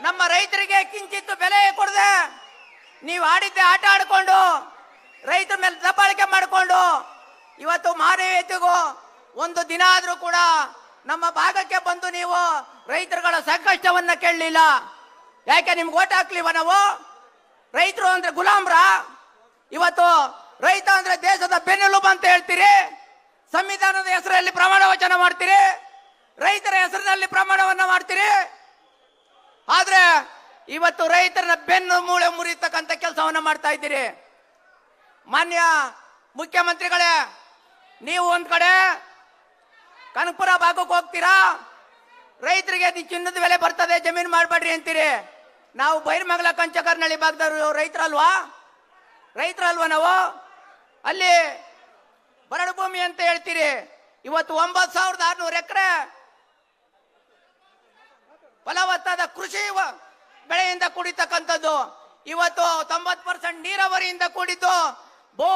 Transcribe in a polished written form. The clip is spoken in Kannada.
ನಮ್ಮ ರೈತರಿಗೆ ಕಿಂಚಿತ್ತು ಬೆಲೆ ಕೊಡದೆ ನೀವು ಆಡಿದ್ದೆ ಆಟ ಆಡಿಕೊಂಡು ರೈತರ ಮೇಲೆ ದಬ್ಬಾಳಿಕೆ ಮಾಡಿಕೊಂಡು ಇವತ್ತು ಮಾನವೀಯತೆಗೂ ಒಂದು ದಿನ ಆದ್ರೂ ಕೂಡ ನಮ್ಮ ಭಾಗಕ್ಕೆ ಬಂದು ನೀವು ರೈತರುಗಳ ಸಂಕಷ್ಟವನ್ನ ಕೇಳಲಿಲ್ಲ. ಯಾಕೆ ನಿಮ್ಗೆ ಓಟ್ ಹಾಕ್ಲಿವ ನಾವು? ರೈತರು ಅಂದ್ರೆ ಗುಲಾಮ್ರ? ಇವತ್ತು ರೈತ ಅಂದ್ರೆ ದೇಶದ ಬೆನ್ನೆಲುಬು ಅಂತ ಹೇಳ್ತೀರಿ, ಸಂವಿಧಾನದ ಹೆಸರಲ್ಲಿ ಪ್ರಮಾಣ ವಚನ ಮಾಡ್ತೀರಿ, ರೈತರ ಹೆಸರಿನಲ್ಲಿ ಪ್ರಮಾಣವನ್ನ ಮಾಡ್ತೀರಿ. ಆದ್ರೆ ಇವತ್ತು ರೈತರ ಬೆನ್ನು ಮೂಳೆ ಮುರಿತಕ್ಕಂಥ ಕೆಲಸವನ್ನ ಮಾಡ್ತಾ ಇದ್ದೀರಿ. ಮಾನ್ಯ ಮುಖ್ಯಮಂತ್ರಿಗಳೇ, ನೀವು ಒಂದ್ ಕಡೆ ಕನಕಪುರ ಭಾಗಕ್ಕೆ ಹೋಗ್ತೀರಾ, ರೈತರಿಗೆ ಚಿನ್ನದ ಬೆಲೆ ಬರ್ತದೆ ಜಮೀನು ಮಾಡಬೇಡ್ರಿ ಅಂತೀರಿ. ನಾವು ಬೈರಮಂಗಲ ಕಂಚಕರ್ನಳ್ಳಿ ಭಾಗದವರು ರೈತರಲ್ವಾ ನಾವು? ಅಲ್ಲಿ ಬರಡು ಭೂಮಿ ಅಂತ ಹೇಳ್ತೀರಿ. ಇವತ್ತು 9,600 ಎಕರೆ ಫಲವತ್ತಾದ ಕೃಷಿ ಬೆಳೆಯಿಂದ ಕೂಡಿತಕ್ಕಂಥದ್ದು, ಇವತ್ತು 90% ನೀರಾವರಿಯಿಂದ ಕೂಡಿದ್ದು